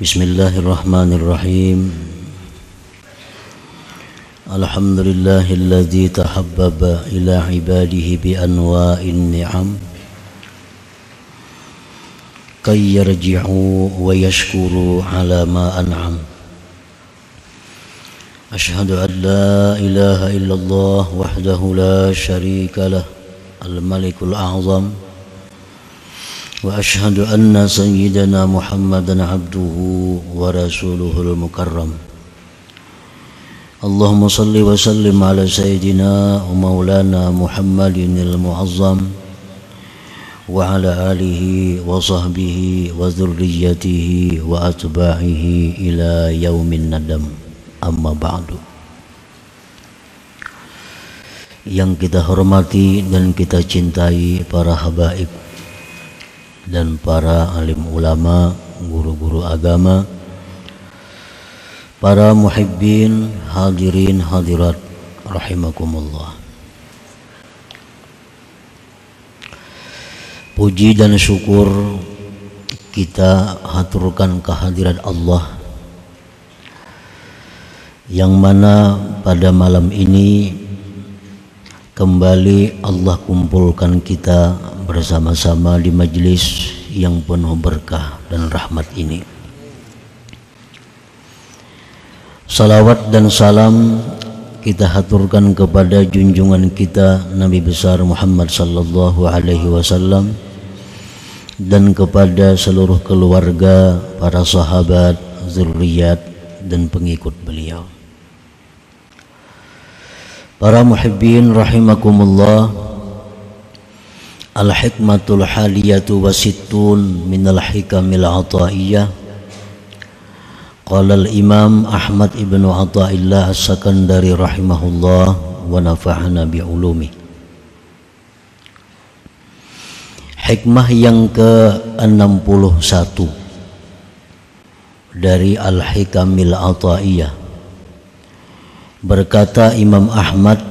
Bismillahirrahmanirrahim. Alhamdulillahilladzi tahabbaba ila ibadihi bi anwa'in ni'am kay yarji'u wa yashkuru ala ma an'am. Ashhadu an la ilaha illallah wahdahu la syarika lah al-malikul a'zam wa ashhadu anna sayyidana Muhammadan abduhu wa rasuluhul mukarram. Allahumma salli wa sallim ala sayyidina wa maulana Muhammadin al-mu'azzam wa ala alihi wa sahbihi wa dhurriyyatihi wa atba'ihi ila yaumin nadam. Amma ba'du. Yang kita hormati dan kita cintai para habaib dan para alim ulama, guru-guru agama, para muhibbin, hadirin hadirat rahimakumullah. Puji dan syukur kita haturkan kehadirat Allah yang mana pada malam ini kembali Allah kumpulkan kita bersama-sama di majlis yang penuh berkah dan rahmat ini. Salawat dan salam kita haturkan kepada junjungan kita Nabi besar Muhammad sallallahu alaihi wasallam dan kepada seluruh keluarga, para sahabat, zuriat dan pengikut beliau. Para muhibbin rahimakumullah, al-hikmatul haliyatu wasittun minal hikamil ataiyah. Qala al-imam Ahmad ibn Athaillah as-Sakandari rahimahullah wa nafa'ana bi'ulumi. Hikmah yang ke-61 dari al-hikamil ataiyah. Berkata Imam Ahmad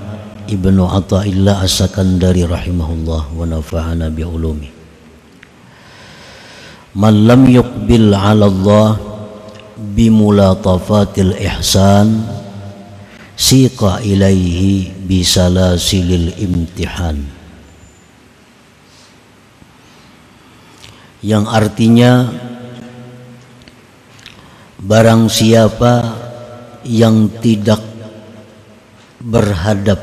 ibnu Athaillah as-Sakandari rahimahullah wa nafa'ana bi'ulumi. Man lam yuqbil 'ala Allah bimulatafatil ihsan siqa ilaihi bisalasilil imtihan. Yang artinya barang siapa yang tidak berhadap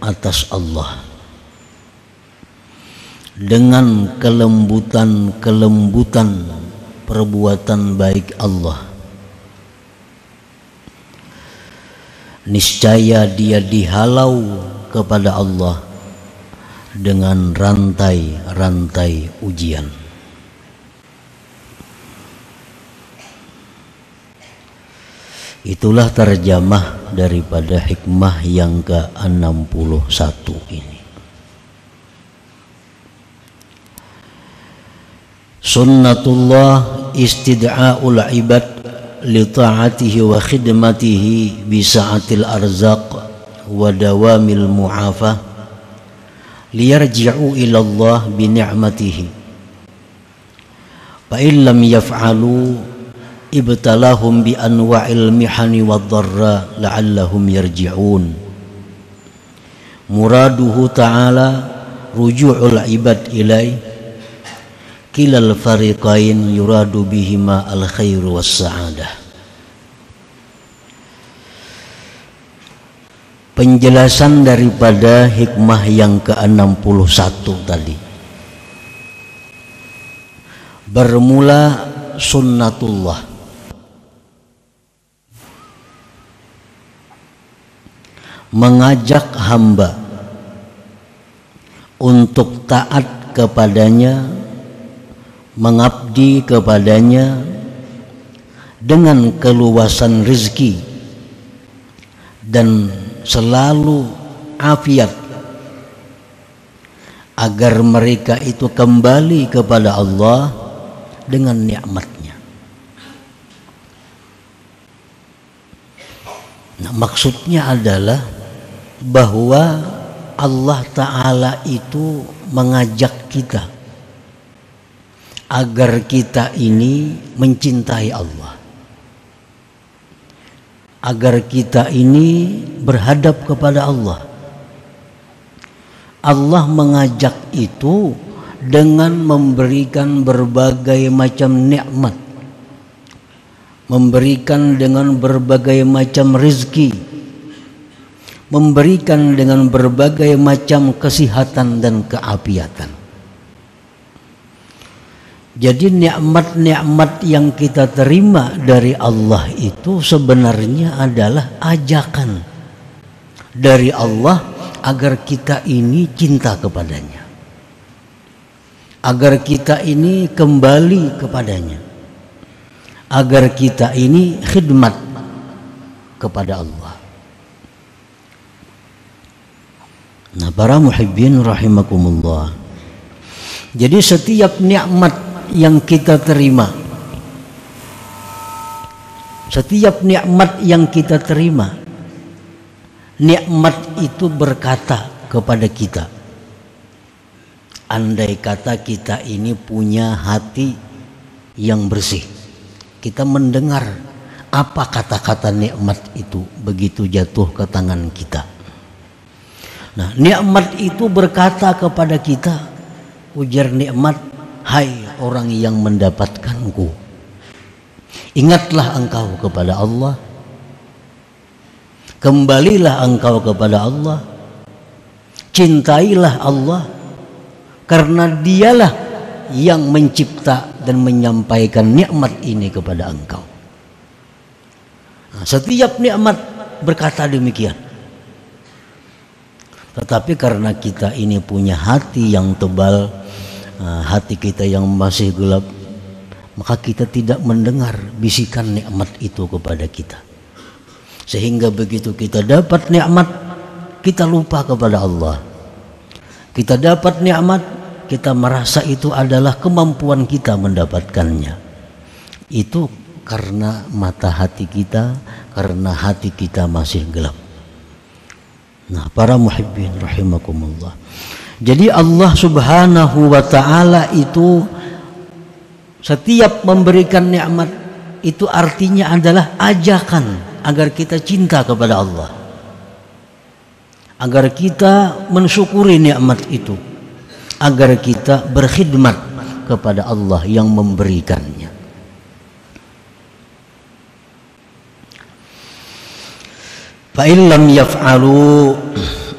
atas Allah dengan kelembutan perbuatan baik Allah, niscaya dia dihalau kepada Allah dengan rantai-rantai ujian. Itulah terjemah daripada hikmah yang ke-61 ini. Sunnatullah istid'a'ul ibad li ta'atihi wa khidmatihi bi sa'atil arzaq wa dawamil mu'afah liyarji'u ila Allah bi ni'matihi. Fa illam yaf'alu ibtalahum bi anwa'il mihani wad dharra la'allahum yarji'un. Muraduhu ta'ala ruju'ul ibad ilai kilal fariqain yuradu bihima al khairu was sa'adah. Penjelasan daripada hikmah yang ke-61 tadi. Bermula sunnatullah, mengajak hamba untuk taat kepadanya, mengabdi kepadanya dengan keluasan rezeki dan selalu afiat, agar mereka itu kembali kepada Allah dengan nikmatnya. Nah, maksudnya adalah bahwa Allah Ta'ala itu mengajak kita agar kita ini mencintai Allah, agar kita ini berhadap kepada Allah. Allah mengajak itu dengan memberikan berbagai macam nikmat, memberikan dengan berbagai macam rezeki, memberikan dengan berbagai macam kesehatan dan keafiatan. Jadi nikmat-nikmat yang kita terima dari Allah itu sebenarnya adalah ajakan dari Allah agar kita ini cinta kepadanya, agar kita ini kembali kepadanya, agar kita ini khidmat kepada Allah. Nah, para muhibbin rahimakumullah, jadi setiap nikmat yang kita terima, setiap nikmat yang kita terima, nikmat itu berkata kepada kita. Andai kata kita ini punya hati yang bersih, kita mendengar apa kata-kata nikmat itu begitu jatuh ke tangan kita. Nah, nikmat itu berkata kepada kita, ujar nikmat, hai orang yang mendapatkanku, ingatlah engkau kepada Allah, kembalilah engkau kepada Allah, cintailah Allah, karena dialah yang mencipta dan menyampaikan nikmat ini kepada engkau. Nah, setiap nikmat berkata demikian. Tetapi karena kita ini punya hati yang tebal, hati kita yang masih gelap, maka kita tidak mendengar bisikan nikmat itu kepada kita. Sehingga begitu kita dapat nikmat, kita lupa kepada Allah. Kita dapat nikmat, kita merasa itu adalah kemampuan kita mendapatkannya. Itu karena mata hati kita, karena hati kita masih gelap. Nah, para muhibbin rahimakumullah, jadi Allah subhanahu wa ta'ala itu setiap memberikan nikmat itu artinya adalah ajakan agar kita cinta kepada Allah, agar kita mensyukuri nikmat itu, agar kita berkhidmat kepada Allah yang memberikannya. Fa illam yaf'alu,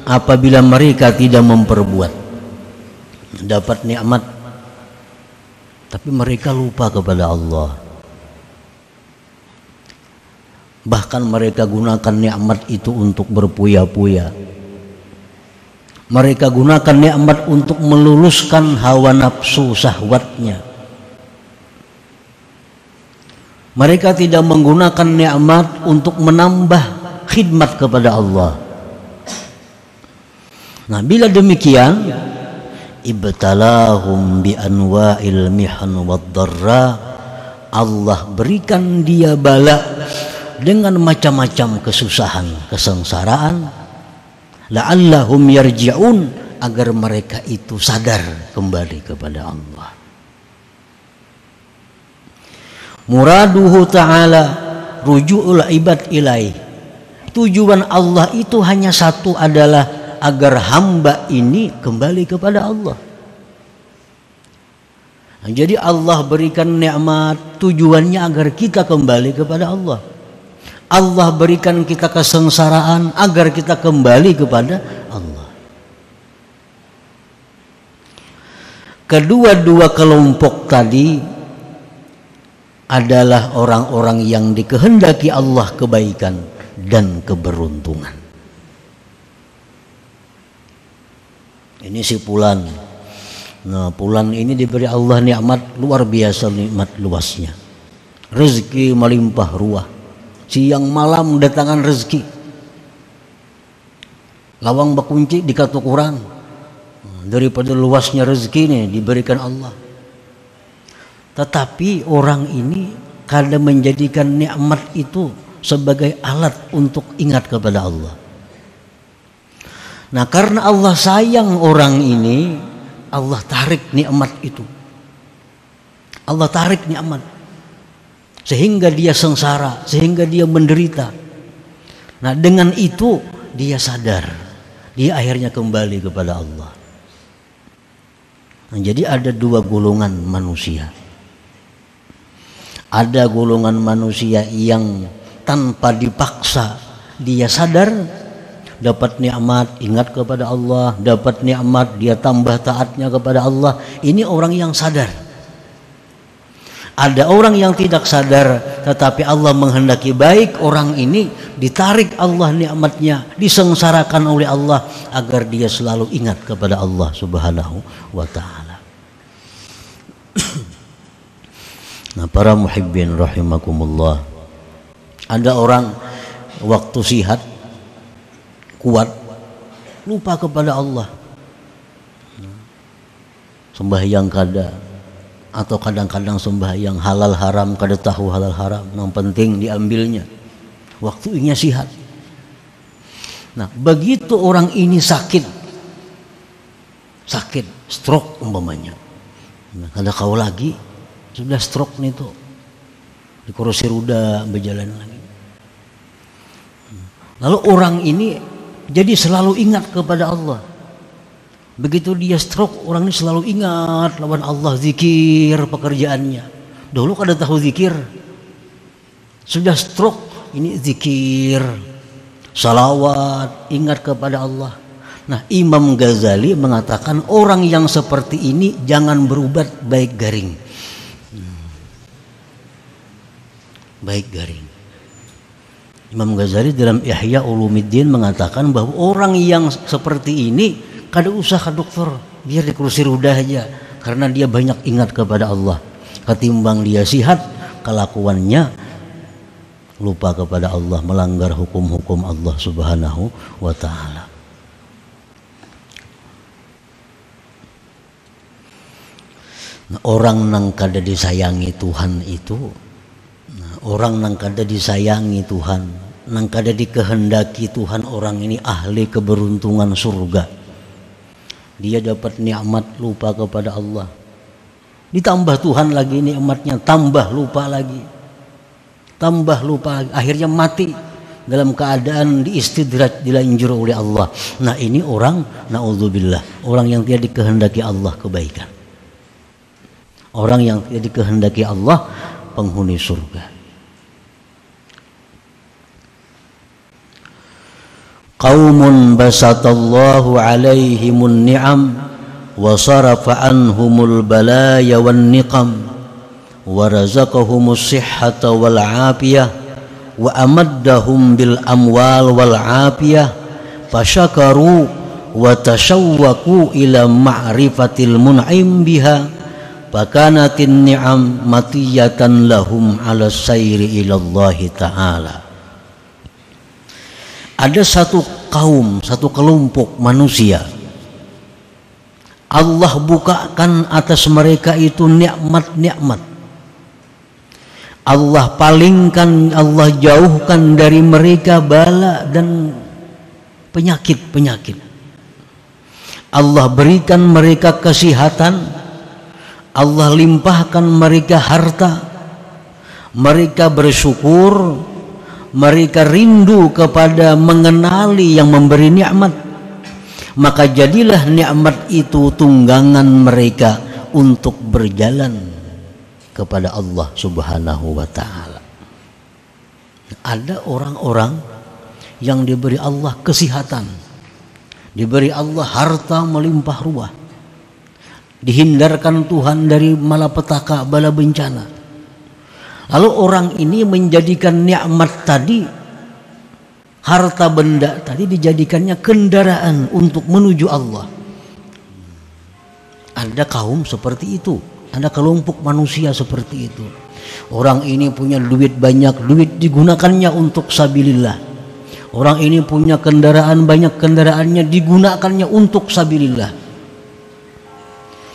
apabila mereka tidak memperbuat, dapat nikmat tapi mereka lupa kepada Allah, bahkan mereka gunakan nikmat itu untuk berpuya-puya, mereka gunakan nikmat untuk meluluskan hawa nafsu syahwatnya, mereka tidak menggunakan nikmat untuk menambah khidmat kepada Allah. Nah, bila demikian, ibtalahum bi anwa'il mihan wad darra, Allah berikan dia bala dengan macam-macam kesusahan, kesengsaraan, la'allahum yarji'un, agar mereka itu sadar kembali kepada Allah. Muraduhu ta'ala ruju'ul ibad ilaih, tujuan Allah itu hanya satu, adalah agar hamba ini kembali kepada Allah. Nah, jadi Allah berikan nikmat tujuannya agar kita kembali kepada Allah. Allah berikan kita kesengsaraan agar kita kembali kepada Allah. Kedua-dua kelompok tadi adalah orang-orang yang dikehendaki Allah kebaikan dan keberuntungan. Ini si Fulan. Nah, Fulan ini diberi Allah nikmat luar biasa, nikmat luasnya, rezeki melimpah ruah, siang malam mendatangkan rezeki, lawang bakunci dikatu kurang. Daripada luasnya rezeki ini diberikan Allah. Tetapi orang ini kadang menjadikan nikmat itu sebagai alat untuk ingat kepada Allah. Nah, karena Allah sayang orang ini, Allah tarik nikmat itu. Allah tarik nikmat sehingga dia sengsara, sehingga dia menderita. Nah, dengan itu dia sadar, dia akhirnya kembali kepada Allah. Nah, jadi ada dua golongan manusia. Ada golongan manusia yang tanpa dipaksa dia sadar, dapat nikmat ingat kepada Allah, dapat nikmat dia tambah taatnya kepada Allah. Ini orang yang sadar. Ada orang yang tidak sadar, tetapi Allah menghendaki baik, orang ini ditarik Allah nikmatnya, disengsarakan oleh Allah agar dia selalu ingat kepada Allah Subhanahu wa ta'ala. Nah, para muhibbin rahimakumullah, ada orang waktu sihat kuat lupa kepada Allah, sembahyang kada, atau kadang-kadang sembahyang halal haram kada tahu halal haram, yang penting diambilnya waktunya sihat. Nah, begitu orang ini sakit stroke umpamanya, nah, kada kau lagi sudah stroke nih tuh, di kursi roda berjalan lagi. Lalu orang ini jadi selalu ingat kepada Allah. Begitu dia stroke, orang ini selalu ingat lawan Allah, zikir pekerjaannya. Dulu kada tahu zikir, sudah stroke ini zikir, salawat, ingat kepada Allah. Nah, Imam Ghazali mengatakan orang yang seperti ini jangan berubat baik garing. Baik garing. Imam Ghazali dalam Ihya Ulumuddin mengatakan bahwa orang yang seperti ini kada usah ke dokter, biar di kursi roda aja, karena dia banyak ingat kepada Allah. Ketimbang dia sihat, kelakuannya lupa kepada Allah, melanggar hukum-hukum Allah Subhanahu wa ta'ala. Nah, orang nang kada disayangi Tuhan itu, orang nang kada disayangi Tuhan, nang kada dikehendaki Tuhan, orang ini ahli keberuntungan surga. Dia dapat nikmat lupa kepada Allah, ditambah Tuhan lagi nikmatnya, tambah lupa lagi, akhirnya mati dalam keadaan diistidraj, dilanjur oleh Allah. Nah, ini orang naudzubillah, orang yang tidak dikehendaki Allah kebaikan, orang yang tidak dikehendaki Allah penghuni surga. Qaumun basatallahu alaihimun ni'am wa sarafa anhumul balaya wan niqam wa razaqahumus sihhata wal afiyah wa amaddahum bil amwal wal afiyah fasyakaru wa tashawwaqu ila ma'rifatil mun'im biha fakanatin ni'am matiyatan lahum ala sayri ila Allah ta'ala. Ada satu kaum, satu kelompok manusia, Allah bukakan atas mereka itu nikmat-nikmat. Allah palingkan, Allah jauhkan dari mereka bala dan penyakit-penyakit. Allah berikan mereka kesehatan, Allah limpahkan mereka harta, mereka bersyukur, mereka rindu kepada mengenali yang memberi nikmat, maka jadilah nikmat itu tunggangan mereka untuk berjalan kepada Allah Subhanahu wa ta'ala. Ada orang-orang yang diberi Allah kesehatan, diberi Allah harta melimpah ruah, dihindarkan Tuhan dari malapetaka bala bencana. Lalu orang ini menjadikan nikmat tadi, harta benda tadi, dijadikannya kendaraan untuk menuju Allah. Ada kaum seperti itu, ada kelompok manusia seperti itu. Orang ini punya duit banyak, duit digunakannya untuk sabilillah. Orang ini punya kendaraan banyak, kendaraannya digunakannya untuk sabilillah.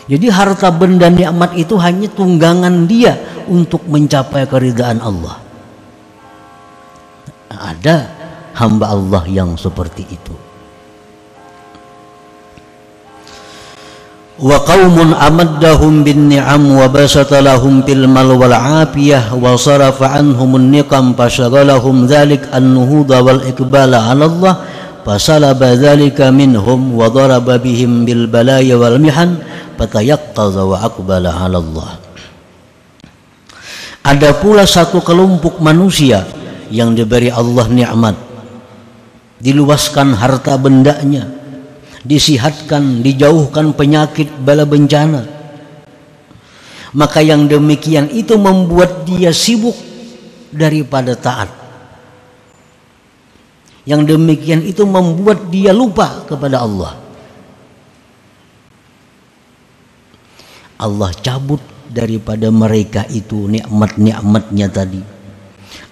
Jadi harta benda nikmat itu hanya tunggangan dia untuk mencapai keridhaan Allah. Ada hamba Allah yang seperti itu. wa qaumun amaddahum bin ni'am wa basata lahum fil mal wal afiyah wa sarafa anhum an-niqam fasaghalahum dhalik an-nuhuda wal iqbala 'ala Allah fasalaba dhalika minhum wa daraba bihim bil balaya wal mihan fatayaqqadha wa aqbala 'ala Allah. Ada pula satu kelompok manusia yang diberi Allah nikmat, diluaskan harta bendanya, disihatkan, dijauhkan penyakit bala bencana. Maka yang demikian itu membuat dia sibuk daripada taat. Yang demikian itu membuat dia lupa kepada Allah. Allah cabut daripada mereka itu nikmat-nikmatnya tadi.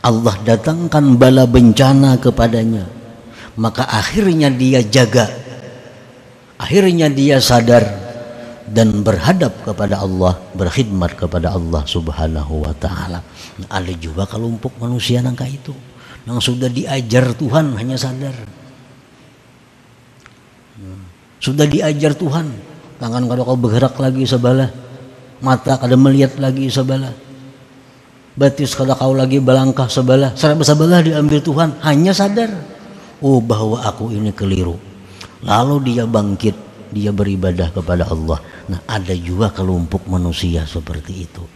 Allah datangkan bala bencana kepadanya. Maka akhirnya dia jaga, akhirnya dia sadar dan berhadap kepada Allah, berkhidmat kepada Allah subhanahu wa ta'ala. Ada juga kelompok manusia nangka itu yang sudah diajar Tuhan hanya sadar. Sudah diajar Tuhan, tangan kada kau bergerak lagi sebelah, mata kada melihat lagi sebelah, batis kada kau lagi balangkah sebelah, sebelah diambil Tuhan, hanya sadar, oh bahwa aku ini keliru. Lalu dia bangkit, dia beribadah kepada Allah. Nah, ada juga kelompok manusia seperti itu.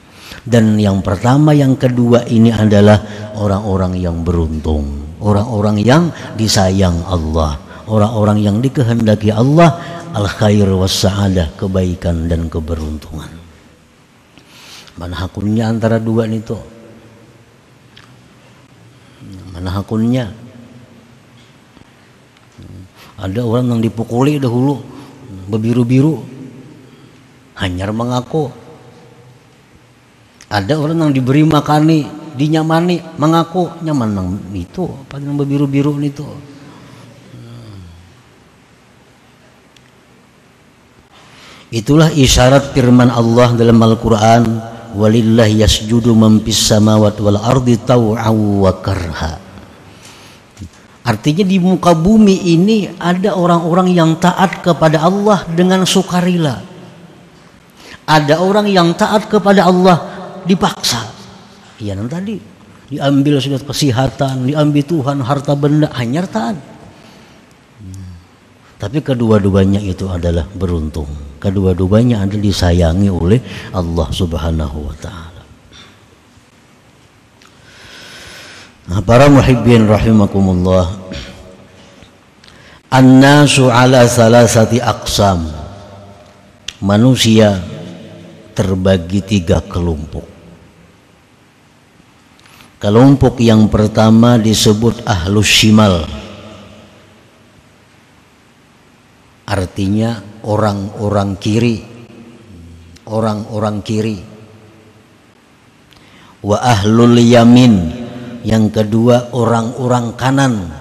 Dan yang pertama, yang kedua ini adalah orang-orang yang beruntung, orang-orang yang disayang Allah, orang-orang yang dikehendaki Allah al-khair was sa'adah, kebaikan dan keberuntungan. Mana hakunnya antara dua itu? Mana hakunnya? Ada orang yang dipukuli dahulu berbiru-biru, hanyar mengaku. Ada orang yang diberi makani, dinyamani, mengaku nyaman nang itu, apa yang berbiru-biru itu. Itulah isyarat firman Allah dalam Al-Quran, walillahi yasjudu man fis samawati wal ardi taw'an wa karha. Artinya di muka bumi ini ada orang-orang yang taat kepada Allah dengan sukarela. Ada orang yang taat kepada Allah dipaksa. Iya, yang tadi diambil sudah kesehatan, diambil Tuhan harta benda, hanya taat. Tapi kedua-duanya itu adalah beruntung. Kedua-duanya adalah disayangi oleh Allah subhanahu wa ta'ala. Nah, para muhibbin rahimakumullah, an-nasu ala salasati aqsam. Manusia terbagi 3 kelompok. Kelompok yang pertama disebut ahlus shimal, artinya orang-orang kiri, orang-orang kiri. Wa ahlul yamin, yang kedua orang-orang kanan.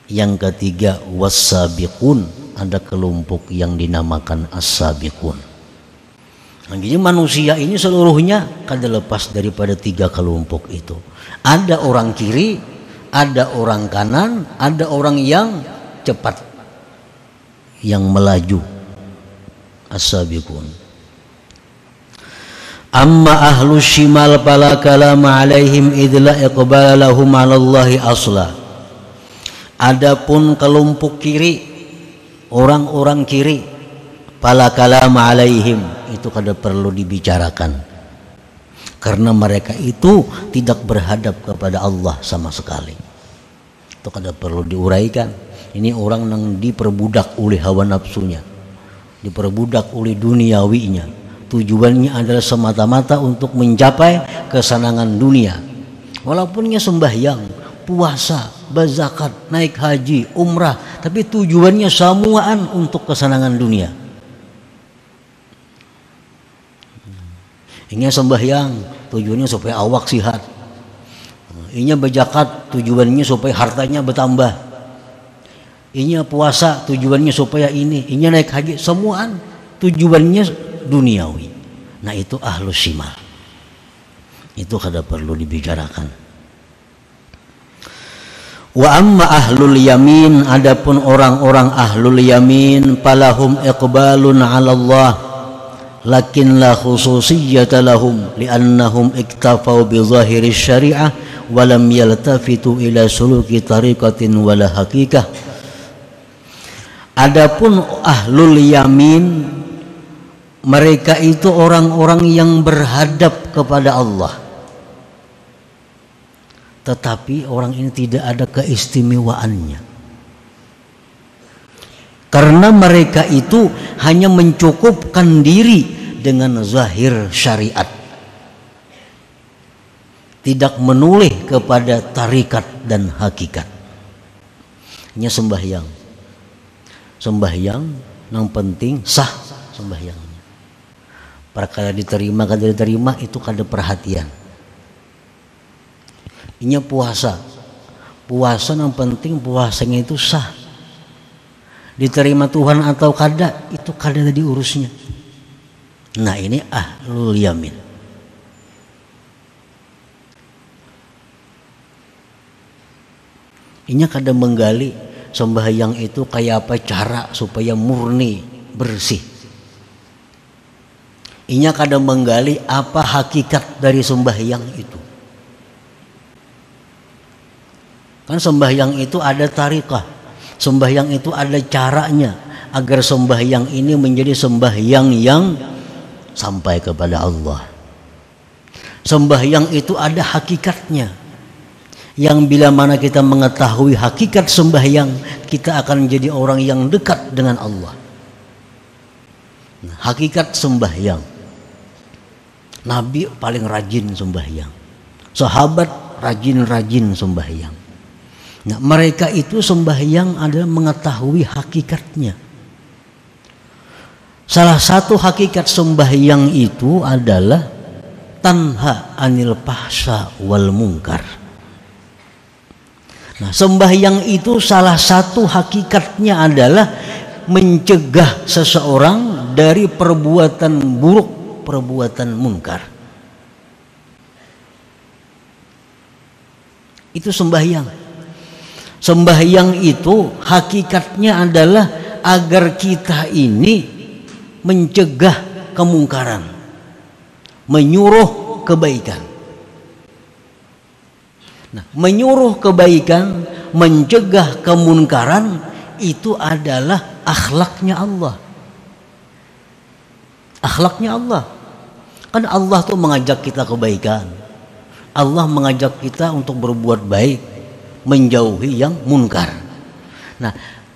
Yang ketiga was-sabiqun, ada kelompok yang dinamakan as-sabiqun. Jadi manusia ini seluruhnya kada lepas daripada 3 kelompok itu. Ada orang kiri, ada orang kanan, ada orang yang cepat, yang melaju, as-sabiqun. Amma ahlus shimal fala kalama alaihim idla iqbala lahum 'ala Allahi asla. Adapun kelompok kiri, orang-orang kiri, fala kalama alaihim, itu kada perlu dibicarakan, karena mereka itu tidak berhadap kepada Allah sama sekali. Itu kada perlu diuraikan. Ini orang yang diperbudak oleh hawa nafsunya, diperbudak oleh duniawinya. Tujuannya adalah semata-mata untuk mencapai kesenangan dunia. Walaupunnya sembahyang, puasa, berzakat, naik haji, umrah, tapi tujuannya semuaan untuk kesenangan dunia. Ini sembahyang, tujuannya supaya awak sihat. Ini berzakat, tujuannya supaya hartanya bertambah. Ini puasa, tujuannya supaya ini naik haji, semuaan tujuannya duniawi. Nah, itu ahlus shimal. Itu kada perlu dibicarakan. Wa amma ahlul yamin, adapun orang-orang ahlul yamin, falahum iqbalun 'ala Allah lakin la khususiyyata lahum li'annahum iktafau bi zahiri syari'ah wa lam yaltafitu ila suluki tariqatin wala haqiqah. Adapun ahlul yamin, mereka itu orang-orang yang berhadap kepada Allah, tetapi orang ini tidak ada keistimewaannya, karena mereka itu hanya mencukupkan diri dengan zahir syariat, tidak menoleh kepada tarikat dan hakikat. Hanya sembahyang yang penting sah sembahyangnya. Perkara diterima kada diterima itu kada perhatian. Inya puasa yang penting puasanya itu sah, diterima Tuhan atau kada itu kada jadi urusnya. Nah ini ahlul yamin. Inya kada menggali sembahyang itu kayak apa cara supaya murni bersih. Inya kada menggali apa hakikat dari sembahyang itu. Kan sembahyang itu ada tarikah, sembahyang itu ada caranya agar sembahyang ini menjadi sembahyang yang sampai kepada Allah. Sembahyang itu ada hakikatnya, yang bila mana kita mengetahui hakikat sembahyang, kita akan menjadi orang yang dekat dengan Allah. Nah, hakikat sembahyang, Nabi paling rajin sembahyang, sahabat rajin-rajin sembahyang. Nah, mereka itu sembahyang adalah mengetahui hakikatnya. Salah satu hakikat sembahyang itu adalah tanha anil fahsya wal munkar. Nah, sembahyang itu salah satu hakikatnya adalah mencegah seseorang dari perbuatan buruk, perbuatan munkar. Itu sembahyang. Sembahyang itu hakikatnya adalah agar kita ini mencegah kemungkaran, menyuruh kebaikan. Nah, menyuruh kebaikan, mencegah kemunkaran itu adalah akhlaknya Allah. Akhlaknya Allah. Kan Allah tuh mengajak kita kebaikan. Allah mengajak kita untuk berbuat baik, menjauhi yang munkar. Nah,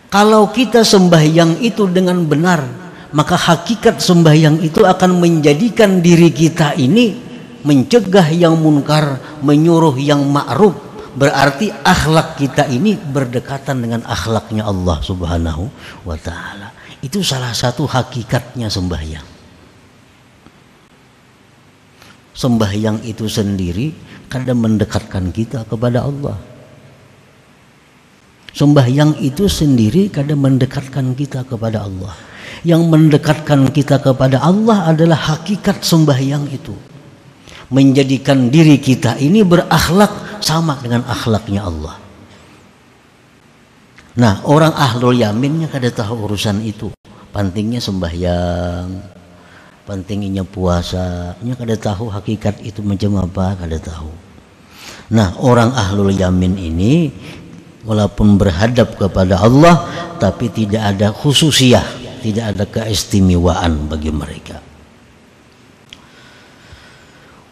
kalau kita sembahyang itu dengan benar, maka hakikat sembahyang itu akan menjadikan diri kita ini mencegah yang munkar, menyuruh yang ma'ruf. Berarti akhlak kita ini berdekatan dengan akhlaknya Allah Subhanahu wa ta'ala. Itu salah satu hakikatnya sembahyang. Sembahyang itu sendiri kadang mendekatkan kita kepada Allah. Sembahyang itu sendiri kadang mendekatkan kita kepada Allah. Yang mendekatkan kita kepada Allah adalah hakikat sembahyang itu, menjadikan diri kita ini berakhlak sama dengan akhlaknya Allah. Nah, orang ahlul yaminnya kada tahu urusan itu. Pentingnya sembahyang, pentingnya puasa, nya kada tahu hakikat itu macam apa, kada tahu. Nah, orang ahlul yamin ini walaupun berhadap kepada Allah, tapi tidak ada khususiyah, tidak ada keistimewaan bagi mereka.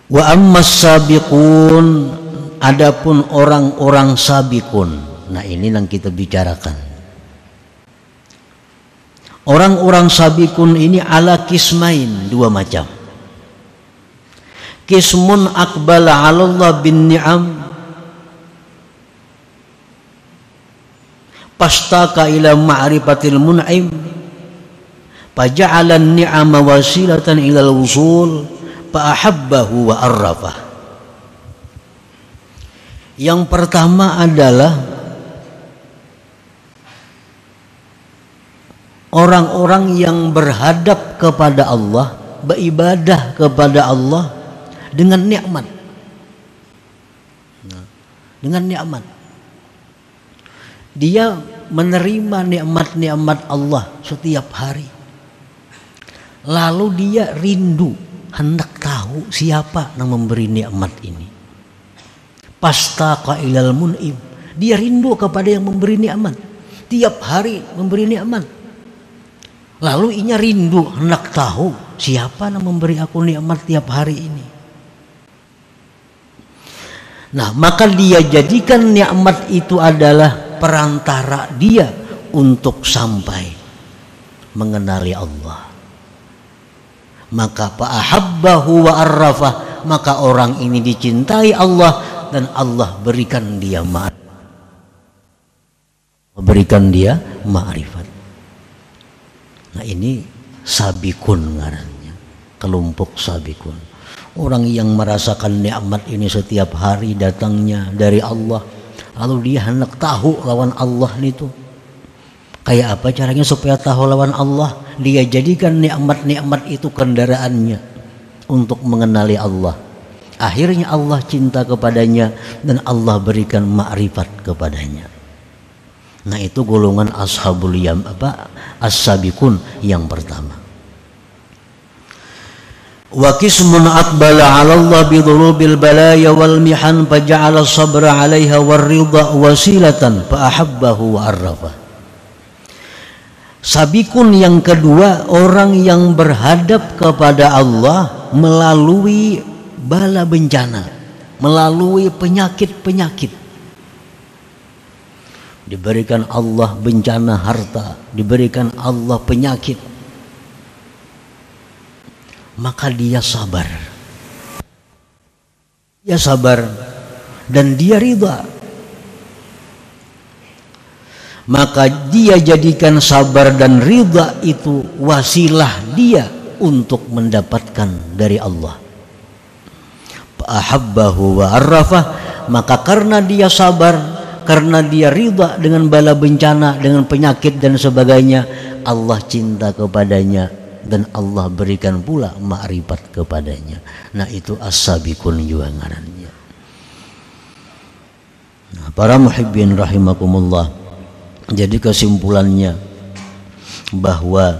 Wa ammas sabiqun, adapun orang-orang sabiqun. Nah, ini yang kita bicarakan. Orang-orang sabiqun ini ala kismain, dua macam. Kismun aqbala 'ala Allah bin ni'am pastaka ila ma'rifatil mun'im faja'ala an-ni'ama wasilatan ila al-wusul fa'ahabbahu wa arrafah. Yang pertama adalah orang-orang yang berhadap kepada Allah, beribadah kepada Allah dengan nikmat. Dengan nikmat. Dia menerima nikmat-nikmat Allah setiap hari. Lalu dia rindu, hendak tahu siapa yang memberi nikmat ini. Pastaqa ilal mun'im. Dia rindu kepada yang memberi nikmat. Tiap hari memberi nikmat. Lalu inya rindu, hendak tahu siapa yang memberi aku nikmat tiap hari ini. Nah, maka dia jadikan nikmat itu adalah perantara dia untuk sampai mengenali Allah. Maka fa'ahabbahu wa arrafah, maka orang ini dicintai Allah dan Allah berikan dia ma'rifat. Nah, ini sabikun ngarannya, kelompok sabikun. Orang yang merasakan nikmat ini setiap hari datangnya dari Allah, lalu dia hendak tahu lawan Allah itu. Kayak apa caranya supaya tahu lawan Allah? Dia jadikan nikmat-nikmat itu kendaraannya untuk mengenali Allah. Akhirnya Allah cinta kepadanya dan Allah berikan ma'rifat kepadanya. Nah, itu golongan ashabul yam as-sabiqun yang pertama. Wa qismun aqbala 'ala Allah bi dhurubil balaya wal mihan faja'ala as-sabra 'alaiha war ridha wasilatan fa ahabbahu wa arrafa. Sabikun yang kedua, orang yang berhadap kepada Allah melalui bala bencana, melalui penyakit-penyakit. Diberikan Allah bencana harta, diberikan Allah penyakit, maka dia sabar. Dia sabar dan dia ridha. Maka dia jadikan sabar dan ridha itu wasilah dia untuk mendapatkan dari Allah. Ahabbahu wa arrafah, maka karena dia sabar, karena dia ridha dengan bala bencana, dengan penyakit dan sebagainya, Allah cinta kepadanya dan Allah berikan pula ma'rifat kepadanya. Nah, itu as-sabiqun juga ngarannya. Nah, para muhibbin rahimakumullah, jadi kesimpulannya bahwa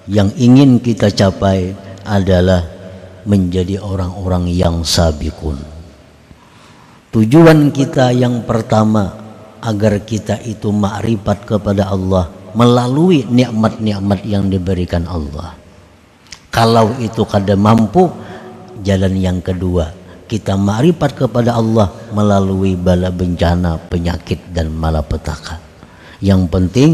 yang ingin kita capai adalah menjadi orang-orang yang sabiqun. Tujuan kita yang pertama agar kita itu ma'rifat kepada Allah melalui nikmat-nikmat yang diberikan Allah. Kalau itu kada mampu, jalan yang kedua, kita ma'rifat kepada Allah melalui bala bencana, penyakit dan malapetaka. Yang penting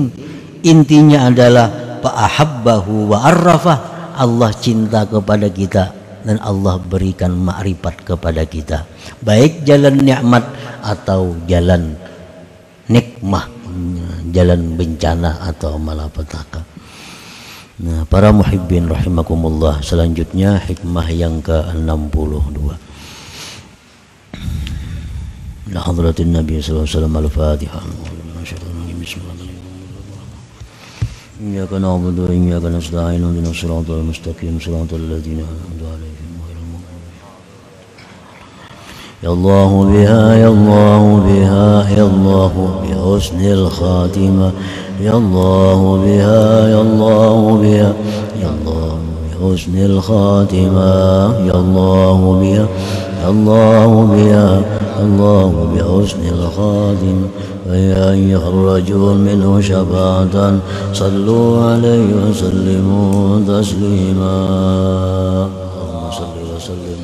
intinya adalah fa'ahabbahu wa arrafah, Allah cinta kepada kita dan Allah berikan ma'rifat kepada kita, baik jalan nikmat atau jalan nikmah, jalan bencana atau malapetaka. Nah, para muhibbin rahimakumullah, selanjutnya hikmah yang ke-62. La hadratin Nabi sallallahu alaihi wasallam, al-Fatihah. Iyyaka na'budu wa iyyaka nasta'in, ihdinas siratal mustaqim, siratal ladzina an'amta 'alaihim ghairil maghdubi 'alaihim. Ya Allah biha, ya Allah biha, ya Allah bi husnil khatimah. Ya Allah biha, ya Allah biha, ya Allah bi husnil khatimah. Ya Allah biha, ya Allah biha, Allah bi husnil khatimah. ويا أيها الرجل منه شفاعة صلوا عليه وسلموا تسليما اللهم صل وسلم